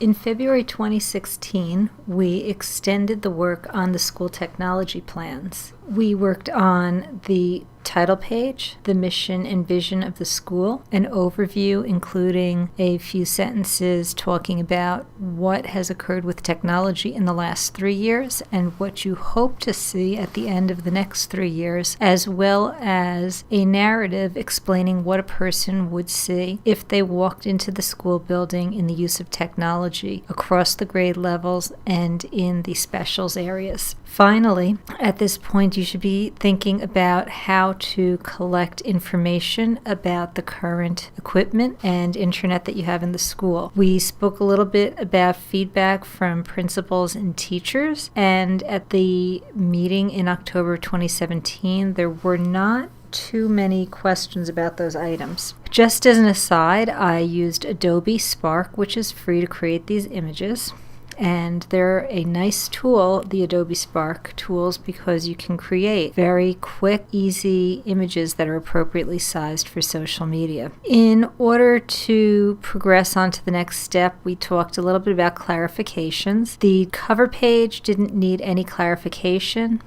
In February 2016, we extended the work on the school technology plans. We worked on the title page, the mission and vision of the school, an overview including a few sentences talking about what has occurred with technology in the last 3 years and what you hope to see at the end of the next 3 years, as well as a narrative explaining what a person would see if they walked into the school building in the use of technology across the grade levels and in the specials areas. Finally, at this point, you should be thinking about how to collect information about the current equipment and internet that you have in the school. We spoke a little bit about feedback from principals and teachers, and at the meeting in October 2017, there were not too many questions about those items. Just as an aside, I used Adobe Spark, which is free to create these images. And they're a nice tool, the Adobe Spark tools, because you can create very quick, easy images that are appropriately sized for social media. In order to progress on to the next step, we talked a little bit about clarifications. The cover page didn't need any clarification.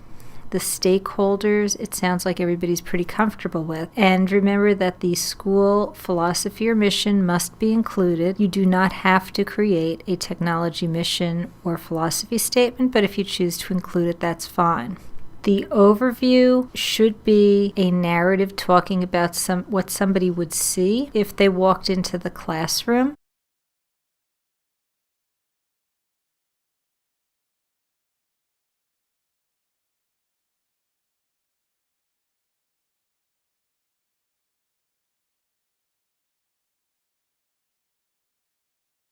The stakeholders, it sounds like everybody's pretty comfortable with. And remember that the school philosophy or mission must be included. You do not have to create a technology mission or philosophy statement, but if you choose to include it, that's fine. The overview should be a narrative talking about what somebody would see if they walked into the classroom.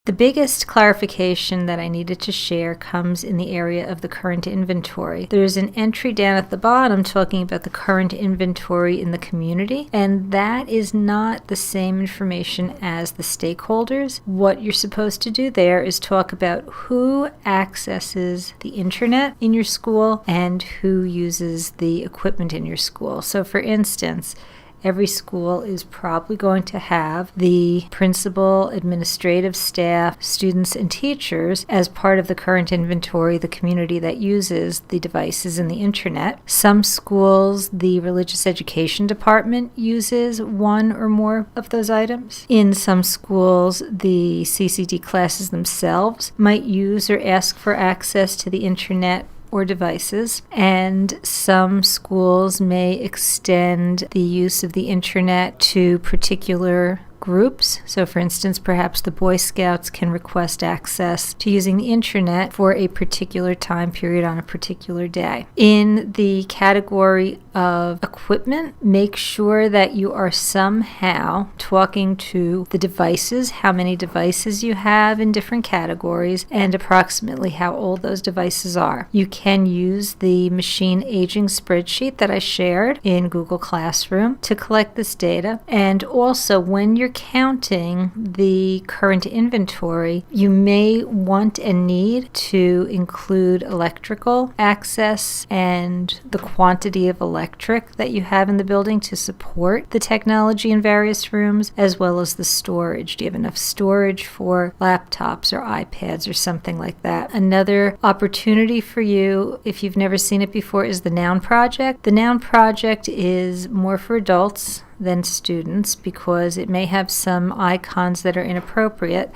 The biggest clarification that I needed to share comes in the area of the current inventory. There's an entry down at the bottom talking about the current inventory in the community, and that is not the same information as the stakeholders. What you're supposed to do there is talk about who accesses the internet in your school and who uses the equipment in your school. So for instance, every school is probably going to have the principal, administrative staff, students, and teachers as part of the current inventory, the community that uses the devices and the internet. Some schools, the religious education department uses one or more of those items. In some schools, the CCD classes themselves might use or ask for access to the internet or devices, and some schools may extend the use of the internet to particular groups. So for instance, perhaps the Boy Scouts can request access to using the internet for a particular time period on a particular day. In the category of equipment, make sure that you are somehow talking to the devices, how many devices you have in different categories, and approximately how old those devices are. You can use the machine aging spreadsheet that I shared in Google Classroom to collect this data. And also, when you're counting the current inventory, you may want and need to include electrical access and the quantity of electric that you have in the building to support the technology in various rooms, as well as the storage. Do you have enough storage for laptops or iPads or something like that? Another opportunity for you, if you've never seen it before, is the Noun Project. The Noun Project is more for adults than students because it may have some icons that are inappropriate.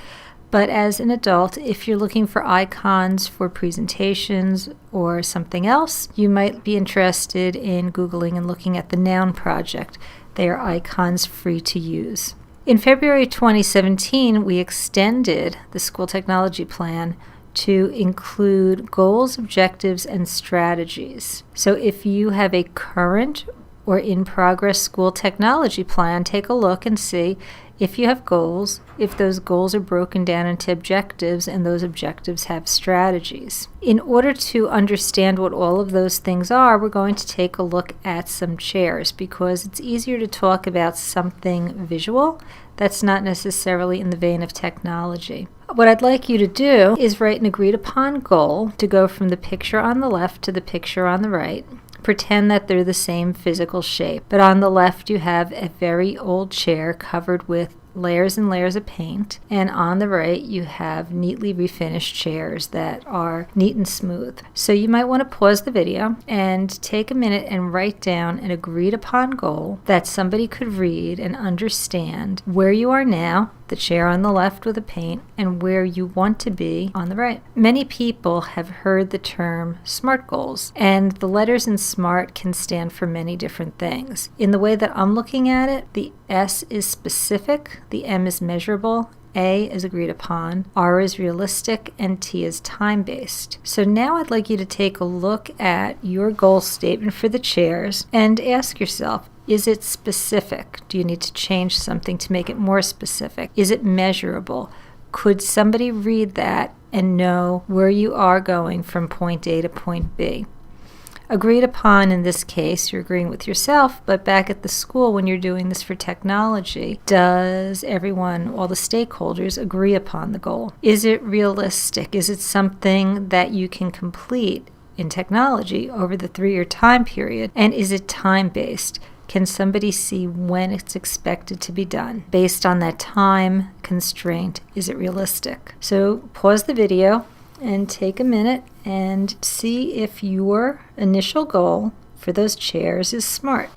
But as an adult, if you're looking for icons for presentations or something else, you might be interested in Googling and looking at the Noun Project. They are icons free to use. In February 2017, we extended the school technology plan to include goals, objectives, and strategies. So if you have a current or in-progress school technology plan, take a look and see if you have goals, if those goals are broken down into objectives, and those objectives have strategies. In order to understand what all of those things are, we're going to take a look at some chairs because it's easier to talk about something visual that's not necessarily in the vein of technology. What I'd like you to do is write an agreed upon goal to go from the picture on the left to the picture on the right. Pretend that they're the same physical shape. But on the left, you have a very old chair covered with layers and layers of paint, and on the right you have neatly refinished chairs that are neat and smooth. So you might want to pause the video and take a minute and write down an agreed upon goal that somebody could read and understand where you are now, the chair on the left with the paint, and where you want to be on the right. Many people have heard the term SMART goals, and the letters in SMART can stand for many different things. In the way that I'm looking at it, the S is specific, the M is measurable, A is agreed upon, R is realistic, and T is time-based. So now I'd like you to take a look at your goal statement for the chairs and ask yourself, is it specific? Do you need to change something to make it more specific? Is it measurable? Could somebody read that and know where you are going from point A to point B? Agreed upon, in this case, you're agreeing with yourself, but back at the school when you're doing this for technology, does everyone, all the stakeholders, agree upon the goal? Is it realistic? Is it something that you can complete in technology over the 3-year time period? And is it time-based? Can somebody see when it's expected to be done? Based on that time constraint, is it realistic? So pause the video and take a minute and see if your initial goal for those chairs is SMART.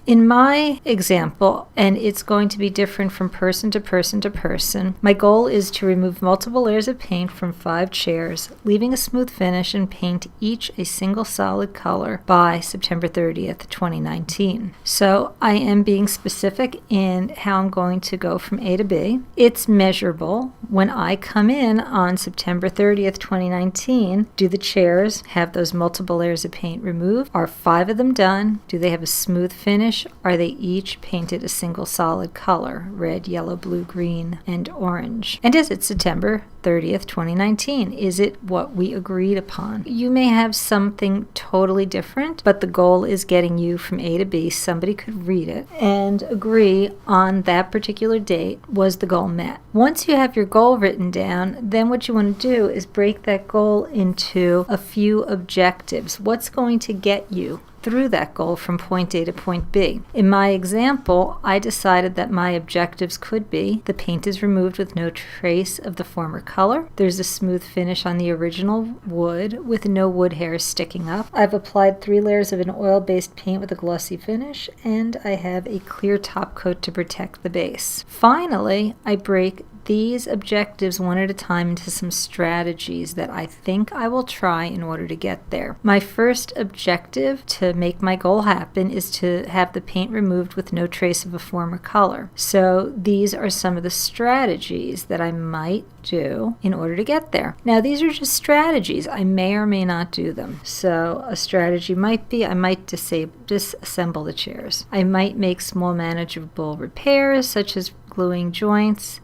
In my example, and it's going to be different from person to person to person, my goal is to remove multiple layers of paint from 5 chairs, leaving a smooth finish, and paint each a single solid color by September 30th, 2019. So I am being specific in how I'm going to go from A to B. It's measurable. When I come in on September 30th, 2019, do the chairs have those multiple layers of paint removed? Are 5 of them done? Do they have a smooth finish? Are they each painted a single solid color, red, yellow, blue, green, and orange? And is it September 30th, 2019? Is it what we agreed upon? You may have something totally different, but the goal is getting you from A to B. Somebody could read it and agree on that particular date. Was the goal met? Once you have your goal written down, then what you want to do is break that goal into a few objectives. What's going to get you through that goal from point A to point B? In my example, I decided that my objectives could be: the paint is removed with no trace of the former color. There's a smooth finish on the original wood with no wood hairs sticking up. I've applied 3 layers of an oil-based paint with a glossy finish, and I have a clear top coat to protect the base. Finally, I break these objectives one at a time into some strategies that I think I will try in order to get there. My first objective to make my goal happen is to have the paint removed with no trace of a former color. So these are some of the strategies that I might do in order to get there. Now, these are just strategies. I may or may not do them. So a strategy might be I might disassemble the chairs. I might make small manageable repairs such as gluing joints.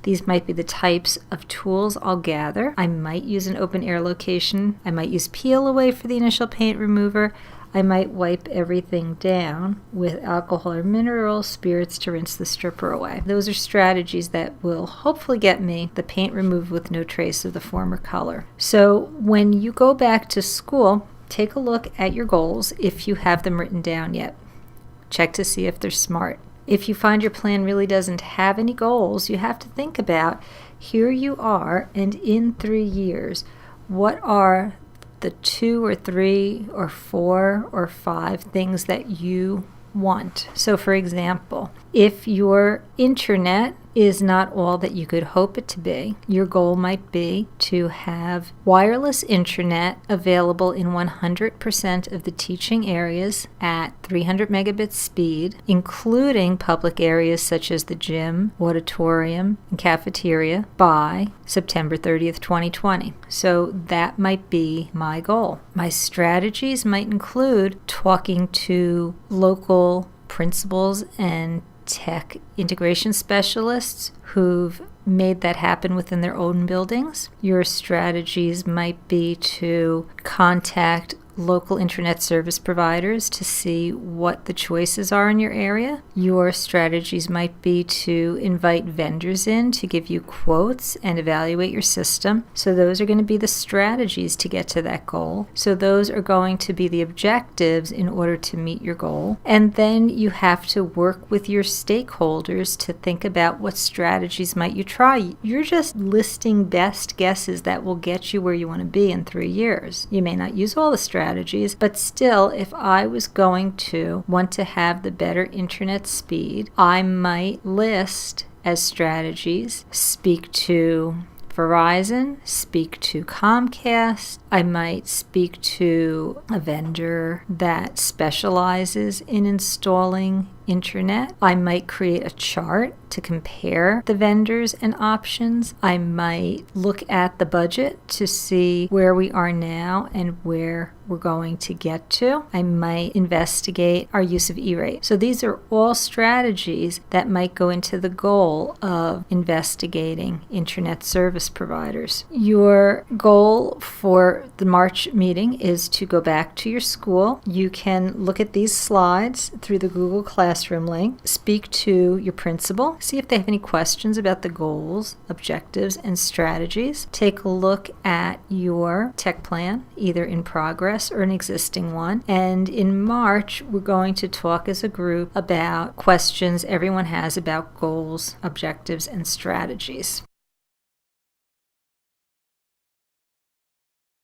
These might be the types of tools I'll gather. I might use an open air location. I might use peel away for the initial paint remover. I might wipe everything down with alcohol or mineral spirits to rinse the stripper away. Those are strategies that will hopefully get me the paint removed with no trace of the former color. So when you go back to school, take a look at your goals if you have them written down yet. Check to see if they're SMART. If you find your plan really doesn't have any goals, you have to think about, here you are, and in 3 years, what are the 2 or 3 or 4 or 5 things that you want? So for example, if your internet is not all that you could hope it to be, your goal might be to have wireless internet available in 100% of the teaching areas at 300 megabits speed, including public areas such as the gym, auditorium, and cafeteria by September 30th, 2020. So that might be my goal. My strategies might include talking to local principals and tech integration specialists who've made that happen within their own buildings. Your strategies might be to contact local internet service providers to see what the choices are in your area. Your strategies might be to invite vendors in to give you quotes and evaluate your system. So those are going to be the strategies to get to that goal. So those are going to be the objectives in order to meet your goal. And then you have to work with your stakeholders to think about what strategies might you try. You're just listing best guesses that will get you where you want to be in 3 years. You may not use all the strategies, but still, if I was going to want to have the better internet speed, I might list as strategies, speak to Verizon, speak to Comcast. I might speak to a vendor that specializes in installing internet. I might create a chart to compare the vendors and options. I might look at the budget to see where we are now and where we're going to get to. I might investigate our use of E-rate. So these are all strategies that might go into the goal of investigating internet service providers. Your goal for the March meeting is to go back to your school. You can look at these slides through the Google Classroom link, speak to your principal, see if they have any questions about the goals, objectives, and strategies. Take a look at your tech plan, either in progress or an existing one. And in March, we're going to talk as a group about questions everyone has about goals, objectives, and strategies.